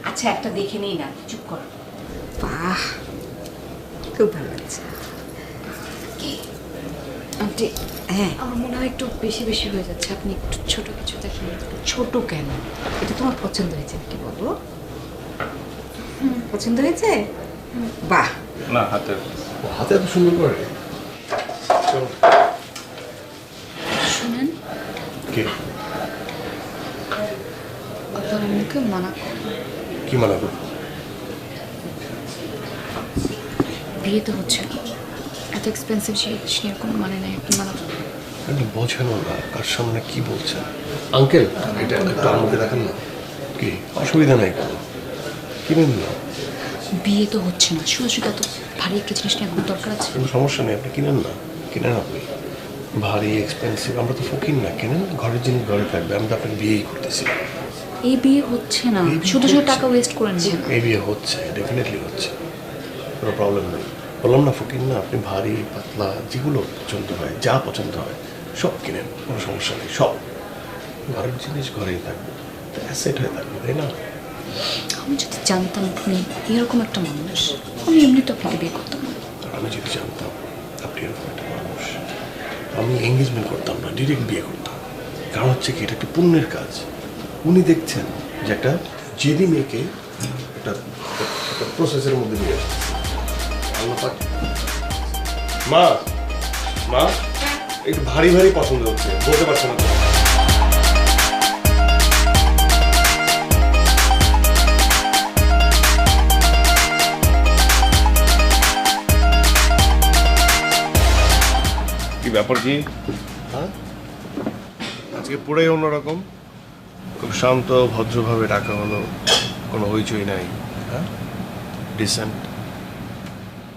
আচ্ছা একটা দেখে নেই না, চুপ কর। বাহ, খুব ভালো লাগছে। আন্টি হ্যাঁ, আমার মনে হয় একটু বেশি বেশি হয়ে যাচ্ছে, আপনি একটু ছোট কিছু দেখেন। ছোট কেন? এটা তোমার পছন্দ হয়েছে নাকি বলো? পছন্দ হয়েছে? বাহ, না হাতে হাতে এত সুন্দর করে। শুনেন, কি আপনার আমাকে মানা করেন। কি মানা করবো? বিয়ে তো হচ্ছে না, এত এক্সপেন্সিভ জিনিস নিয়ে কোনো মানে নেই, আপনি মানা করেন। আপনি বোঝেনও না কার সামনে কি বলছেন। আঙ্কেল এটা একটু আমাকে দেখান না। কি অসুবিধা নাই কোনো, কিনেন না। বিয়ে তো হচ্ছে না, শুধু শুধু এত ভারী একটা জিনিস নিয়ে কোনো দরকার আছে? কোনো সমস্যা নেই, আপনি কিনেন না। কিনেন আপনি, ভারী এক্সপেন্সিভ। আমরা তো ফকির না, কেনেন। ঘরের জিনিস ঘরে থাকবে। আমি তো আপনাকে বিয়েই করতেছি। এই বিয়ে হচ্ছে না, এই বিয়ে শুধু শুধু হচ্ছে। টাকা ওয়েস্ট করে নিচ্ছেন। এই বিয়ে হচ্ছে, ডেফিনেটলি হচ্ছে, কোনো প্রবলেম নেই। বললাম না ফকির না, আপনি ভারী পাতলা যেগুলো পছন্দ হয়, যা পছন্দ হয় সব কিনেন, কোনো সমস্যা নেই। সব ঘরের জিনিস ঘরেই থাকবে, অ্যাসেট হয়ে থাকবে, তাই না? আমি যদি জানতাম আপনি এরকম একটা মানুষ, আমি এমনি তো আপনাকে বিয়ে করতাম না। আর আমি যদি জানতাম আপনি এরকম একটা মানুষ, আমি এঙ্গেজমেন্ট করতাম না, ডিরেক্ট বিয়ে করতাম। কারণ হচ্ছে কি, এটা একটা পুণ্যের কাজ। উনি দেখছেন যে একটা জেদি মেয়েকে একটা একটা প্রসেসের মধ্যে নিয়ে আসছে। আল্লাহ পাক। মা মা একটু ভারী ভারী পছন্দ হচ্ছে, বলতে পারছে না তো। কি ব্যাপার কি? হ্যাঁ আজকে পুরোই অন্যরকম, খুব শান্ত ভদ্রভাবে ডাকা হলো, কোনো হইচই নাই। হ্যাঁ ডিসেন্ট।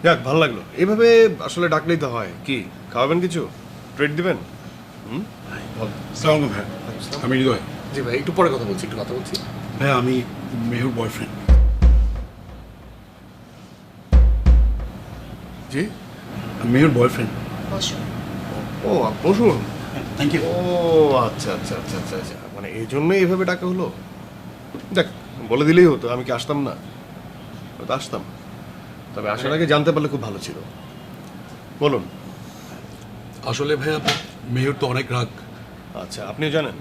যাক ভালো লাগলো, এইভাবে আসলে ডাকলেই তো হয়। কি খাওয়াবেন, কিছু ট্রিট দিবেন? সালাম ভাই, আমি হৃদয়। জি ভাই, একটু পরে কথা বলছি, একটু কথা বলছি। ভাই আমি মেহুর বয়ফ্রেন্ড। জি মেহুর বয়ফ্রেন্ড। বসো। ও বসুন। Thank you. ও আচ্ছা আচ্ছা আচ্ছা আচ্ছা আচ্ছা, মানে এই জন্যই এইভাবে ডাকা হলো। দেখ বলে দিলেই হতো, আমি কি আসতাম না? তো আসতাম, তবে আসার আগে জানতে পারলে খুব ভালো ছিল। বলুন। আসলে ভাইয়া মেয়র তো অনেক রাগ, আচ্ছা, আপনিও জানেন?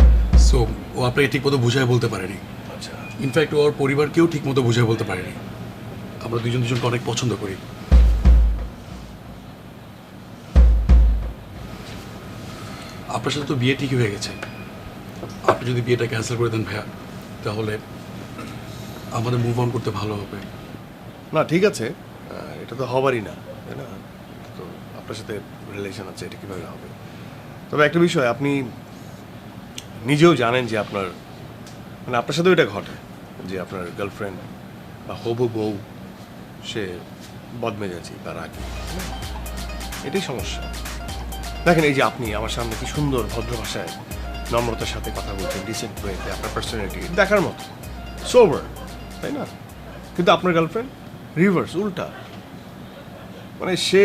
সো ও আপনাকে ঠিক মতো বুঝায় বলতে পারেনি। আচ্ছা, ইনফ্যাক্ট ওর পরিবারকেও ঠিক মতো বুঝায় বলতে পারেনি। আমরা দুজনকে অনেক পছন্দ করি। আপনার সাথে তো বিয়ে ঠিকই হয়ে গেছে। আপনি যদি বিয়েটা ক্যান্সেল করে দেন ভাইয়া, তাহলে আমাদের মুভ অন করতে ভালো হবে। না ঠিক আছে, এটা তো হবারই না, তাই না? তো আপনার সাথে রিলেশন আছে, এটা কীভাবে হবে? তবে একটা বিষয়, আপনি নিজেও জানেন যে আপনার মানে আপনার সাথেও এটা ঘটে যে আপনার গার্লফ্রেন্ড বা হবু বউ সে বদমেজাজি বা রাগী, এটাই সমস্যা। দেখেন, এই যে আপনি আমার সামনে কি সুন্দর ভদ্র ভাষায় নম্রতার সাথে কথা বলছেন, ডিসেন্ট ওয়েতে, আপনার পার্সোনালিটি দেখার মতো, সোবার, তাই না? কিন্তু আপনার গার্লফ্রেন্ড রিভার্স, উল্টা। মানে সে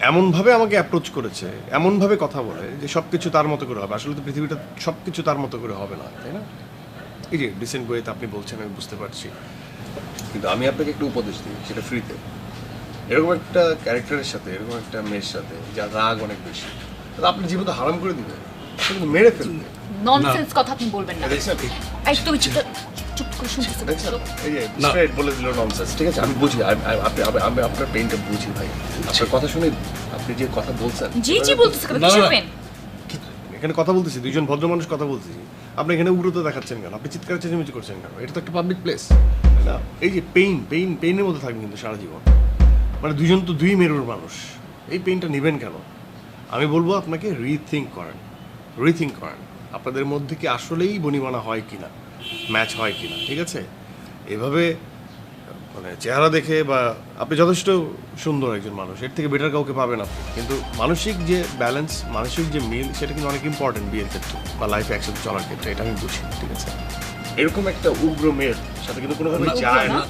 এমনভাবে আমাকে অ্যাপ্রোচ করেছে, এমনভাবে কথা বলে যে সব কিছু তার মতো করে হবে। আসলে তো পৃথিবীটা সব কিছু তার মতো করে হবে না, তাই না? এই যে ডিসেন্ট ওয়েতে আপনি বলছেন, আমি বুঝতে পারছি, কিন্তু আমি আপনাকে একটু উপদেশ দিই, সেটা ফ্রিতে। এরকম একটা ক্যারেক্টারের সাথে, এরকম একটা মেয়ের সাথে যার রাগ অনেক বেশি, তাহলে আপনার জীবন তো হারাম করে দিবে, সে কিন্তু মেরে ফেলবে। ননসেন্স কথা আপনি বলবেন না। দেখছেন? এই তুমি চুপ করে শুনতেছো। দেখছেন? এই যে স্ট্রেট বলে দিল ননসেন্স। ঠিক আছে, আমি বুঝি, আমি আপনার পেইনটা বুঝি ভাই। আপনার কথা শুনে আপনি যে কথা বলছেন, জি জি বলতেছো কেন? কিসের পেন? এখানে কথা বলতেছি, দুইজন ভদ্র মানুষ কথা বলতেছি, আপনি এখানে উগ্রতা দেখাচ্ছেন কেন? আপনি চিৎকার চেঁচামেচি করছেন কেন? এটা তো একটা পাবলিক প্লেস, তাই না? এই যে পেইনের মধ্যে থাকবেন কিন্তু সারা জীবন। মানে দুজন তো দুই মেরুর মানুষ, এই পেইনটা নেবেন কেন? আমি বলবো আপনাকে রিথিঙ্ক করেন। আপনাদের মধ্যে কি আসলেই বনিবনা হয় কিনা, ম্যাচ হয় কিনা, ঠিক আছে? এভাবে মানে চেহারা দেখে বা আপনি যথেষ্ট সুন্দর একজন মানুষ, এর থেকে বেটার কাউকে পাবেন আপনি, কিন্তু মানসিক যে ব্যালেন্স, মানসিক যে মিল, সেটা কিন্তু অনেক ইম্পর্টেন্ট বিয়ের ক্ষেত্রে বা লাইফে একসাথে চলার ক্ষেত্রে, এটা আমি বুঝি, ঠিক আছে? এরকম একটা উগ্র মেয়ের সাথে কিন্তু কোনোভাবে যায় না।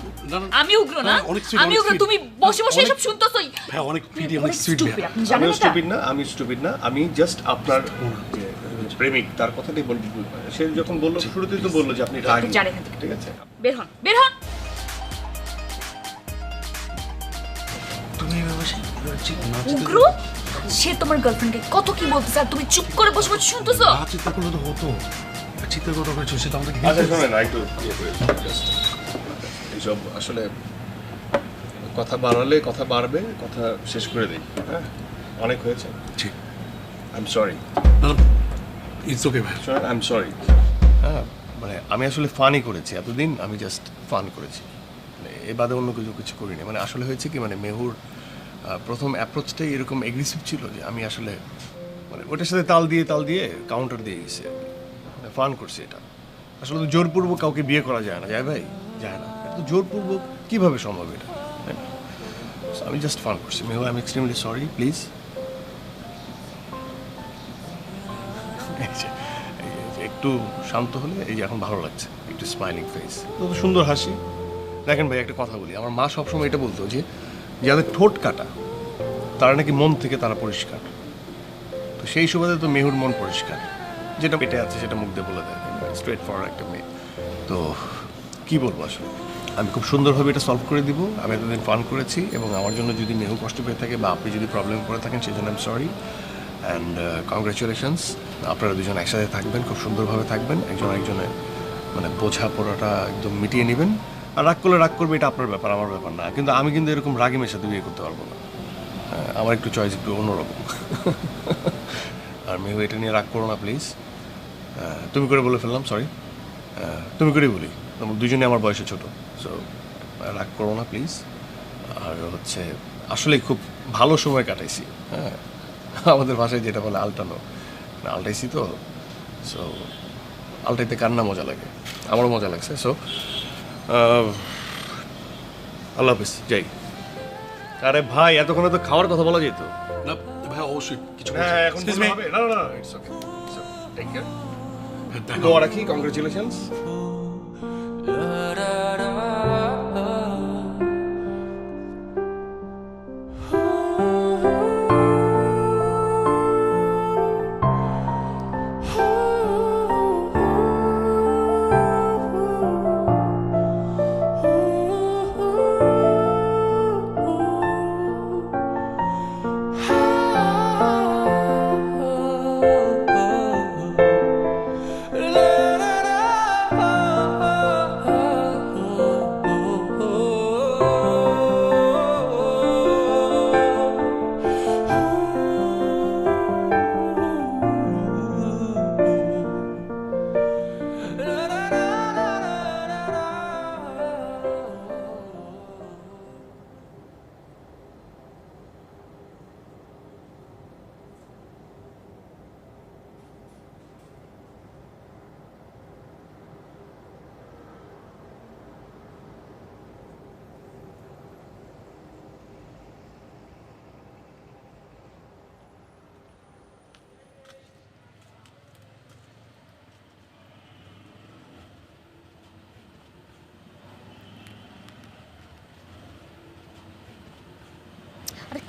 আমি উগ্র না, অনেক sweet, আমি অনেক উগ্র, sweet। তুমি বসে বসে এসব শুনতেছই। ভাইয়া অনেক পিটি, অনেক সুইট Stupid, ভাইয়া। আপনি জানেন আমিও এটা? স্টুপিড না, আমি জাস্ট আপনার যে প্রেমিক তার কথাটাই বলতে, সে যখন বললো, শুরুতেই তো বললো যে আপনি রাগী, জানেন এখান থেকে। ঠিক আছে? বের হন, বের হন। তুমি এভাবে উগ্র, সে তোমার গার্লফ্রেন্ডকে কত কি বলতেছে আর তুমি চুপ করে বসে বসে শুনতেছো। না চিৎকার করলে তো হতো। চিৎকার কথা করেছো, সেটা আমাদেরকে আচ্ছা শোনেন, একটু এইসব আসলে কথা বাড়ালে কথা বাড়বে, কথা শেষ করে দিই। হ্যাঁ, অনেক হয়েছে। ঠিক। I am sorry. না ইটস ওকে ভাই। শোনেন, আই এম সরি। হ্যাঁ, মানে আমি আসলে ফানই করেছি, এতদিন আমি জাস্ট ফান করেছি, মানে এ বাদে অন্য কিছু করিনি। মানে আসলে হয়েছে কি, মানে মেহুর প্রথম অ্যাপ্রোচটাই এরকম এগ্রেসিভ ছিল যে আমি আসলে মানে ওটার সাথে তাল দিয়ে কাউন্টার দিয়ে গেছি, মানে ফান করছি। এটা আসলে তো জোরপূর্বক কাউকে বিয়ে করা যায় না, যায় ভাই? যায় না। এটা তো জোরপূর্বক কীভাবে সম্ভব এটা, তাই না? So, আমি জাস্ট ফান করছি। Mehu, I am extremely sorry, please. একটু শান্ত হলে এই যে এখন ভালো লাগছে, একটু স্মাইলিং ফেস, তো সুন্দর হাসি। দেখেন ভাই, একটা কথা বলি, আমার মা সবসময় এটা বলতো যে যাদের ঠোঁট কাটা তারা নাকি মন থেকে তারা পরিষ্কার। তো সেই সুবাদে তো মেহুর মন পরিষ্কার, যেটা পেটে আছে সেটা মুখ দিয়ে বলে দেয়, স্ট্রেট ফরওয়ার্ড একটা মেয়ে। তো কি বলবো আসলে, আমি খুব সুন্দরভাবে এটা সলভ করে দিব। আমি এতদিন ফান করেছি, এবং আমার জন্য যদি মেহু কষ্ট পেয়ে থাকে বা আপনি যদি প্রবলেম করে থাকেন, সেই জন্য I am sorry and congratulations. আপনারা দুজন একসাথে থাকবেন, খুব সুন্দরভাবে থাকবেন, একজন একজনের মানে বোঝাপড়াটা একদম মিটিয়ে নেবেন। আর রাগ করলে রাগ করবে, এটা আপনার ব্যাপার, আমার ব্যাপার না। কিন্তু আমি কিন্তু এরকম রাগিমের সাথে বিয়ে করতে পারবো না। আমার একটু চয়েস একটু অন্যরকম। আর মেহু, এটা নিয়ে রাগ করো না প্লিজ। তুমি করে বলে ফেললাম, সরি। তুমি করেই বলি, দুজনে আমার বয়সে ছোটো, সো রাগ করো না প্লিজ। আর হচ্ছে আসলে খুব ভালো সময় কাটাইছি। হ্যাঁ, আমাদের ভাষায় যেটা বলে আলটানো, আলটাইছি তো। সো আলটাইতে কার না মজা লাগে, আমারও মজা লাগছে। সো আল্লাহ হাফিজ, যাই। আরে ভাই, এতক্ষণে তো খাওয়ার কথা বলা যেত। না ভাই অবশ্যই কিছু হ্যাঁ, এখন Excuse বললে me? হবে? না, ইটস ওকে, টেক কেয়ার। দেখা দোয়া হবে। রাখি, কংগ্রেচুলেশনস।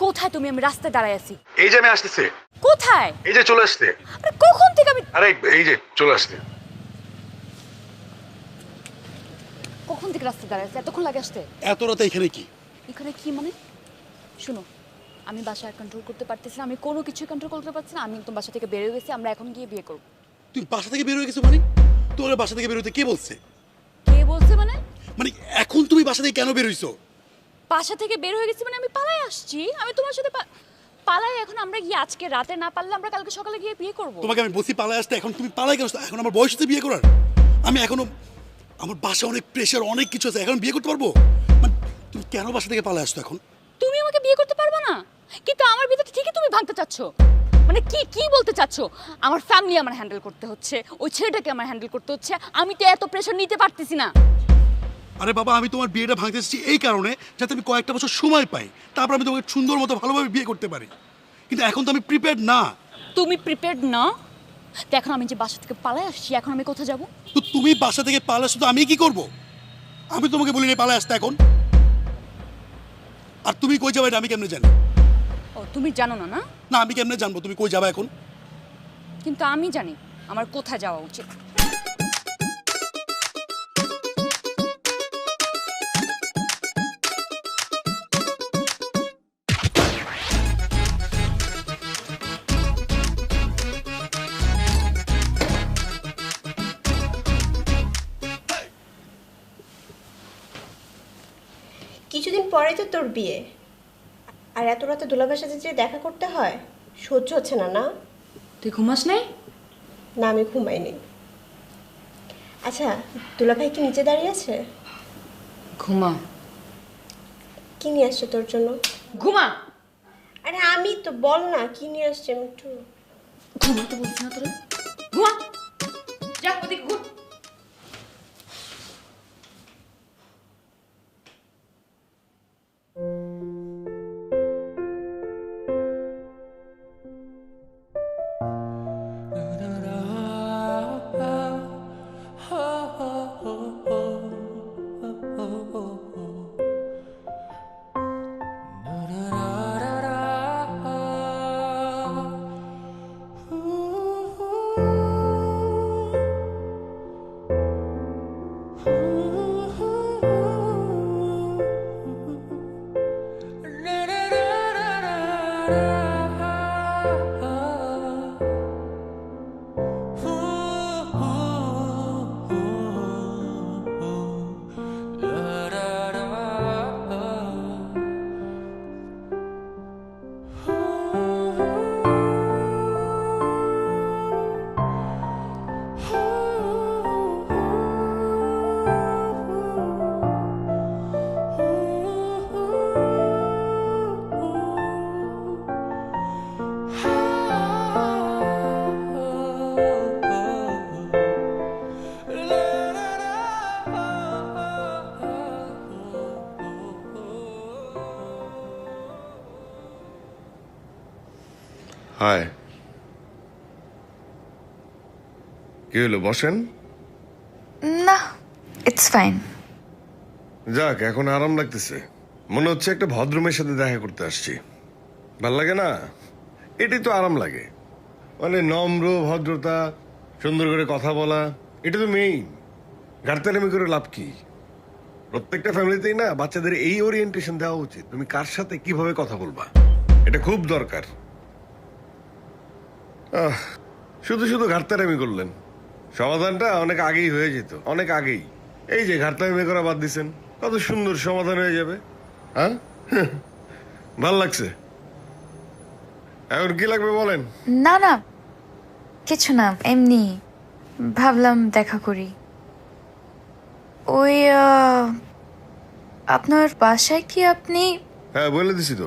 কোথায় তুমি? আমি রাস্তায় দাঁড়ায় আছি। এই যে আমি আসতেছে, কোথায়? এই যে চলে আসছে। আরে কখন থেকে আমি আরে এই যে চলে আসছে। কখন থেকে রাস্তায় দাঁড়ায় আছি? এতক্ষণ লাগে আসতে? এত রাতে এখানে কি? এখানে কি মানে? শুনো, আমি বাসা কন্ট্রোল করতে পারতেছি না, আমি কোনো কিছু কন্ট্রোল করতে পারছি না। আমি একদম বাসা থেকে বের হয়ে গেছি, আমরা এখন গিয়ে বিয়ে করব। তুই বাসা থেকে বের হয়ে গেছো মানে? তোর বাসা থেকে বের হতে কে বলছে? কে বলছে মানে? মানে এখন তুমি বাসা থেকে কেন বের হইছো? বাসা থেকে বের হয়ে গেছি মানে আমি পালাই আসছি। আমি তোমার সাথে পালাই। এখন আমরা গিয়ে আজকে রাতে না পারলে আমরা কালকে সকালে গিয়ে বিয়ে করব। তোমাকে আমি বসি পালাই আসতে, এখন তুমি পালাই কেন? এখন আমার বয়স হচ্ছে বিয়ে করার। আমি এখনো, আমার বাসায় অনেক প্রেশার, অনেক কিছু আছে, এখন বিয়ে করতে পারবো? মানে তুমি কেন বাসা থেকে পালাই আসতো এখন? তুমি আমাকে বিয়ে করতে পারবে না, কিন্তু আমার ভিতরে ঠিকই তুমি ভাঙতে চাচ্ছ। মানে কি কি বলতে চাচ্ছ? আমার ফ্যামিলি আমার হ্যান্ডেল করতে হচ্ছে, ওই ছেলেটাকে আমার হ্যান্ডেল করতে হচ্ছে। আমি তো এত প্রেশার নিতে পারতেছি না। আরে বাবা, আমি তোমার বিয়েটা ভাঙতে এসেছি এই কারণে যাতে আমি কয়েকটা বছর সময় পাই, তারপর আমি তোমাকে সুন্দর মতো ভালোভাবে বিয়ে করতে পারি। কিন্তু এখন তো আমি প্রিপেয়ার্ড না। তুমি প্রিপেয়ার্ড না? তো এখন আমি যে বাসা থেকে পালাই আসছি, এখন আমি কোথায় যাব? তো তুমি বাসা থেকে পালাই আসছো, তো আমি কি করব? আমি তোমাকে বলিনি পালাই আসতে এখন। আর তুমি কই যাবে এটা আমি কেমনে জানি? ও, তুমি জানো না? না, না, আমি কেমনে জানবো তুমি কই যাবে এখন? কিন্তু আমি জানি আমার কোথায় যাওয়া উচিত। কিছুদিন পরে তো তোর বিয়ে, আর এত রাতে দুলাভাইয়ের সাথে যে দেখা করতে হয়, সহ্য হচ্ছে না। না তুই ঘুমাস নাই? না, আমি ঘুমাইনি। আচ্ছা, দুলাভাই কি নিচে দাঁড়িয়ে আছে? ঘুমা। কি নিয়ে আসছে তোর জন্য? ঘুমা। আরে আমি তো, বল না কি নিয়ে আসছে। আমি একটু ঘুমাতে বলছি না তোরা? ঘুমা, যা ওদিকে ঘুম। হাই, কি হলো? বসেন। না, ইটস ফাইন। যাক, এখন আরাম লাগতেছে। মনে হচ্ছে একটা ভদ্রমের সাথে দেখা করতে আসছি। ভাল লাগে না? এটাই তো আরাম লাগে। মানে নম্র, ভদ্রতা, সুন্দর করে কথা বলা, এটা তো মেইন। ঘাটতারামি করে লাভ কি? প্রত্যেকটা ফ্যামিলিতেই না বাচ্চাদের এই ওরিয়েন্টেশন দেওয়া উচিত। তুমি কার সাথে কিভাবে কথা বলবা, এটা খুব দরকার। শুধু শুধু ঘাটতারামি করলেন, সমাধানটা অনেক আগেই হয়ে যেত, অনেক আগেই। এই যে ঘাটতারামি করা বাদ দিছেন, কত সুন্দর সমাধান হয়ে যাবে। হ্যাঁ, ভাল লাগছে। এখন কি লাগবে বলেন? না না, কিছু না, এমনি ভাবলাম দেখা করি। ওই আপনার বাসায় কি আপনি? হ্যাঁ, বলে দিছি তো,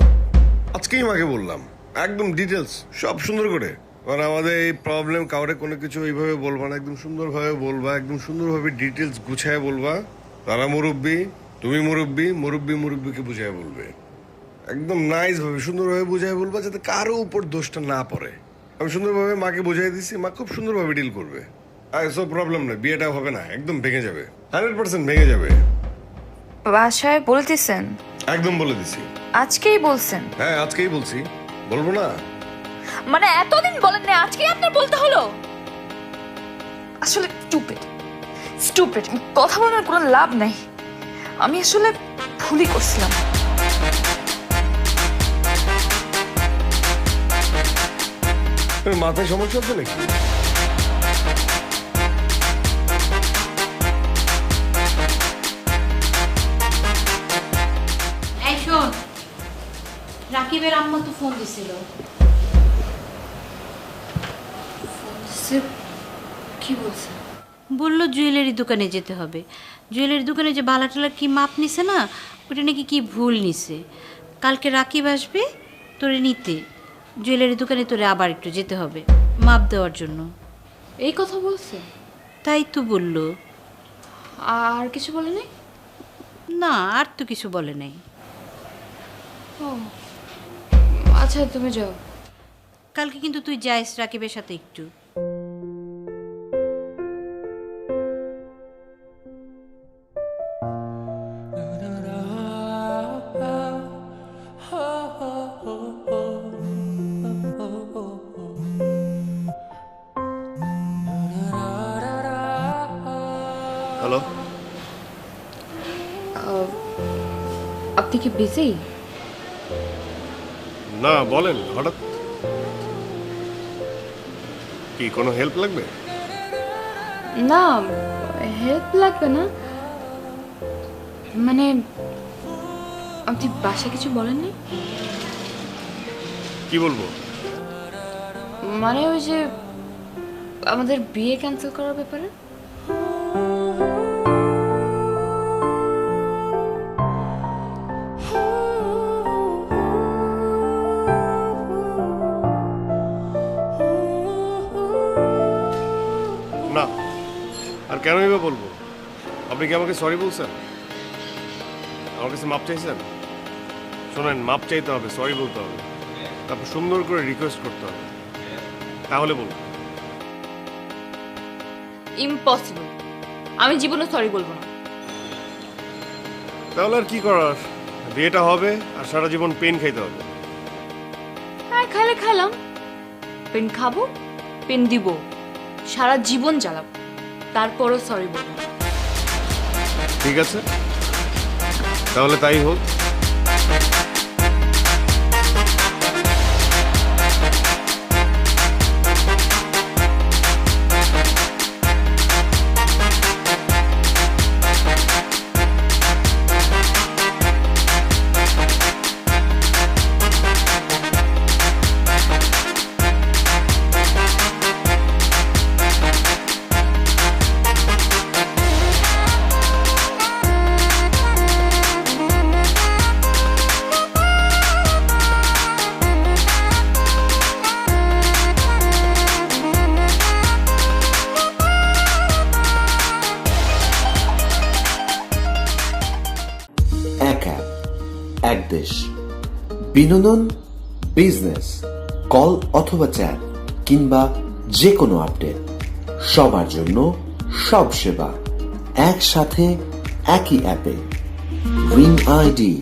আজকেই মাকে বললাম একদম ডিটেলস সব সুন্দর করে। কারণ আমাদের এই প্রবলেম, কাউরে কোনো কিছু এইভাবে বলবা না, একদম সুন্দরভাবে বলবা, একদম সুন্দরভাবে ডিটেলস গুছায় বলবা। তারা মুরব্বী, তুমি মুরব্বী, মুরব্বী মুরব্বীকে বুঝায় বলবে, একদম নাইস ভাবে সুন্দরভাবে বুঝায় বলবা, যাতে কারো উপর দোষটা না পড়ে। আমি সুন্দরভাবে মাকে বুঝাই দিছি, মা খুব সুন্দরভাবে ডিল করবে। আর সব প্রবলেম না, বিয়েটা হবে না, একদম ভেঙে যাবে, 100% ভেঙে যাবে। বাসায় বলতেছেন? একদম বলে দিছি। আজকেই বলছেন? হ্যাঁ আজকেই বলছি, বলবো না? মানে এতদিন বলেন না, আজকেই আপনার বলতে হলো? আসলে স্টুপিড স্টুপিড, কথা বলার কোনো লাভ নাই। আমি আসলে ভুলই করছিলাম। মাথায় সমস্যা হচ্ছে নাকি? এই শোন, রাকিবের আম্মা তো ফোন দিছিল। কি বলছেন? বললো জুয়েলারি দোকানে যেতে হবে। জুয়েলারি দোকানে যে বালাটালার কি মাপ নিছে না, ওটা নাকি কি ভুল নিছে। কালকে রাকিব আসবে তোরে নিতে, জুয়েলারি দোকানে তোরে আবার একটু যেতে হবে মাপ দেওয়ার জন্য। এই কথা বলছে? তাই তো বললো। আর কিছু বলে নাই? না, আর তো কিছু বলে নাই। ও আচ্ছা, তুমি যাও। কালকে কিন্তু তুই যাইস রাকিবের সাথে একটু। হ্যালো, আপনি কি বিজি? না বলেন, হঠাৎ কি কোনো হেল্প লাগবে? না, হেল্প লাগবে না। মানে আপনি বাসায় কিছু বলেননি? কি বলবো? মানে ওই যে আমাদের বিয়ে ক্যান্সেল করার ব্যাপারে। না, আর কেনই বা বলবো? আপনি কি আমাকে সরি বলছেন? আমার কাছে মাপ চাইছেন? শোনেন, মাপ চাইতে হবে, সরি বলতে হবে, তারপর সুন্দর করে রিকোয়েস্ট করতে হবে, তাহলে বলুন। ইম্পসিবল, আমি জীবনে সরি বলবো না। তাহলে আর কি করার, বিয়েটা হবে আর সারা জীবন পেন খাইতে হবে। হ্যাঁ, খাইলে খাইলাম, পেন খাবো, পেন দিব, সারা জীবন জ্বালাবো, তারপরও সরি বলবো না। ঠিক আছে, তাহলে তাই হোক। এক অ্যাপ, এক দেশ। বিনোদন, বিজনেস, কল অথবা চ্যাট কিংবা যে কোনো আপডেট, সবার জন্য সব সেবা একসাথে একই অ্যাপে। Ring ID